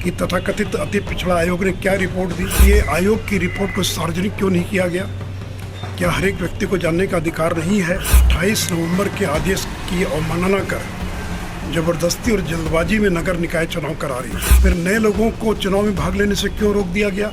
कि तथाकथित अति पिछड़ा आयोग ने क्या रिपोर्ट दी। ये आयोग की रिपोर्ट को सार्वजनिक क्यों नहीं किया गया? क्या हर एक व्यक्ति को जानने का अधिकार नहीं है? 28 नवंबर के आदेश की अवमानना कर जबरदस्ती और जल्दबाजी में नगर निकाय चुनाव करा रही है। फिर नए लोगों को चुनाव में भाग लेने से क्यों रोक दिया गया?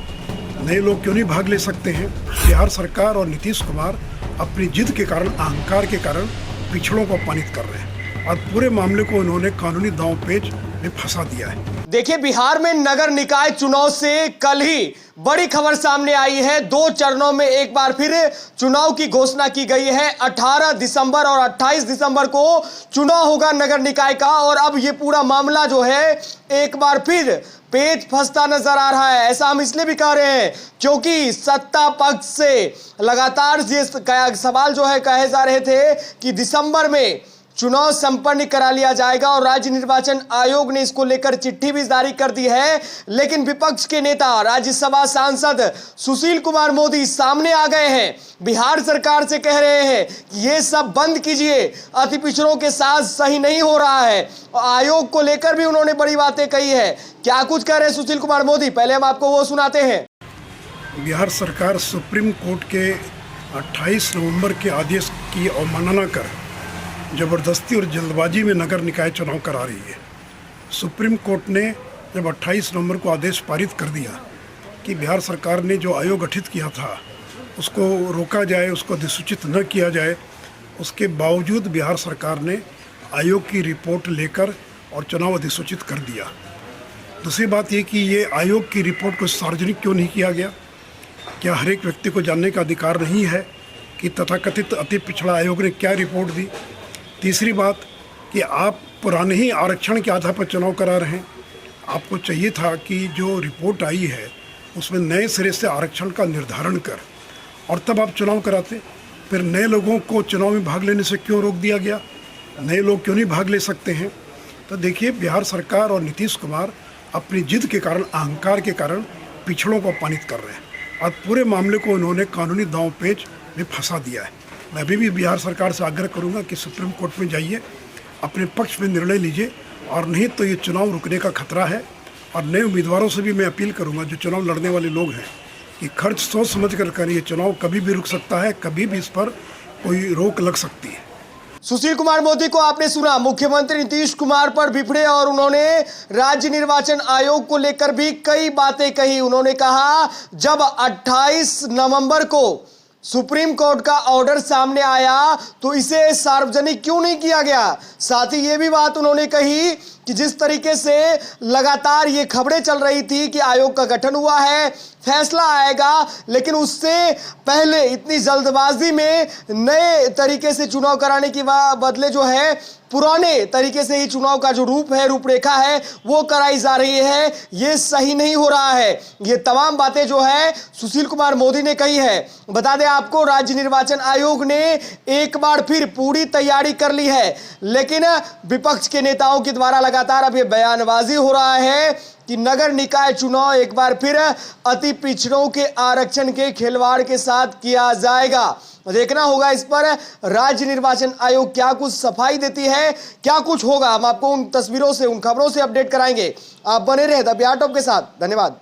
नए लोग क्यों नहीं भाग ले सकते हैं? बिहार सरकार और नीतीश कुमार अपनी जिद के कारण, अहंकार के कारण पिछड़ों को अपमानित कर रहे हैं और पूरे मामले को उन्होंने कानूनी दांवपेच में फंसा दिया है। देखिए, बिहार में नगर निकाय चुनाव से कल ही बड़ी खबर सामने आई है। 2 चरणों में एक बार फिर चुनाव की घोषणा की गई है। 18 दिसंबर और 28 दिसंबर को चुनाव होगा नगर निकाय का। और अब ये पूरा मामला जो है एक बार फिर पेच फंसता नजर आ रहा है। ऐसा हम इसलिए भी कह रहे हैं क्योंकि सत्ता पक्ष से लगातार ये सवाल जो है कहे जा रहे थे कि दिसंबर में चुनाव संपन्न करा लिया जाएगा और राज्य निर्वाचन आयोग ने इसको लेकर चिट्ठी भी जारी कर दी है। लेकिन विपक्ष के नेता राज्यसभा सांसद सुशील कुमार मोदी सामने आ गए हैं, बिहार सरकार से कह रहे हैं कि ये सब बंद कीजिए, अति पिछड़ों के साथ सही नहीं हो रहा है। आयोग को लेकर भी उन्होंने बड़ी बातें कही है। क्या कुछ कह रहे हैं सुशील कुमार मोदी, पहले हम आपको वो सुनाते हैं। बिहार सरकार सुप्रीम कोर्ट के 28 नवंबर के आदेश की अवमानना कर जबरदस्ती और जल्दबाजी में नगर निकाय चुनाव करा रही है। सुप्रीम कोर्ट ने जब 28 नवंबर को आदेश पारित कर दिया कि बिहार सरकार ने जो आयोग गठित किया था उसको रोका जाए, उसको अधिसूचित न किया जाए, उसके बावजूद बिहार सरकार ने आयोग की रिपोर्ट लेकर और चुनाव अधिसूचित कर दिया। दूसरी बात ये कि ये आयोग की रिपोर्ट को सार्वजनिक क्यों नहीं किया गया? क्या हर एक व्यक्ति को जानने का अधिकार नहीं है कि तथाकथित अति पिछड़ा आयोग ने क्या रिपोर्ट दी? तीसरी बात कि आप पुराने ही आरक्षण के आधार पर चुनाव करा रहे हैं। आपको चाहिए था कि जो रिपोर्ट आई है उसमें नए सिरे से आरक्षण का निर्धारण कर और तब आप चुनाव कराते। फिर नए लोगों को चुनाव में भाग लेने से क्यों रोक दिया गया? नए लोग क्यों नहीं भाग ले सकते हैं? तो देखिए, बिहार सरकार और नीतीश कुमार अपनी जिद के कारण, अहंकार के कारण पिछड़ों को अपमानित कर रहे हैं और पूरे मामले को उन्होंने कानूनी दांवपेच में फंसा दिया है। मैं अभी भी बिहार सरकार से आग्रह करूंगा कि सुप्रीम कोर्ट में जाइए, अपने पक्ष में निर्णय लीजिए, और नहीं तो ये चुनाव रुकने का खतरा है। और नए उम्मीदवारों से भी मैं अपील करूंगा, जो चुनाव लड़ने वाले लोग हैं, कि खर्च सोच समझ कर करिए। चुनाव कभी भी रुक सकता है, कभी भी इस पर कोई रोक लग सकती है। सुशील कुमार मोदी को आपने सुना, मुख्यमंत्री नीतीश कुमार पर बिफड़े और उन्होंने राज्य निर्वाचन आयोग को लेकर भी कई बातें कही। उन्होंने कहा जब 28 नवंबर को सुप्रीम कोर्ट का ऑर्डर सामने आया तो इसे सार्वजनिक क्यों नहीं किया गया। साथ ही ये भी बात उन्होंने कही कि जिस तरीके से लगातार ये खबरें चल रही थी कि आयोग का गठन हुआ है, फैसला आएगा, लेकिन उससे पहले इतनी जल्दबाजी में नए तरीके से चुनाव कराने की बदले जो है पुराने तरीके से ही चुनाव का जो रूप है, रूपरेखा है, वो कराई जा रही है। ये सही नहीं हो रहा है। ये तमाम बातें जो है सुशील कुमार मोदी ने कही है। बता दें आपको, राज्य निर्वाचन आयोग ने एक बार फिर पूरी तैयारी कर ली है, लेकिन विपक्ष के नेताओं के द्वारा लगातार अब ये बयानबाजी हो रहा है कि नगर निकाय चुनाव एक बार फिर अति पिछड़ों के आरक्षण के खिलवाड़ के साथ किया जाएगा। देखना होगा इस पर राज्य निर्वाचन आयोग क्या कुछ सफाई देती है, क्या कुछ होगा। हम आपको उन तस्वीरों से, उन खबरों से अपडेट कराएंगे। आप बने रहे द बिहार टॉप के साथ। धन्यवाद।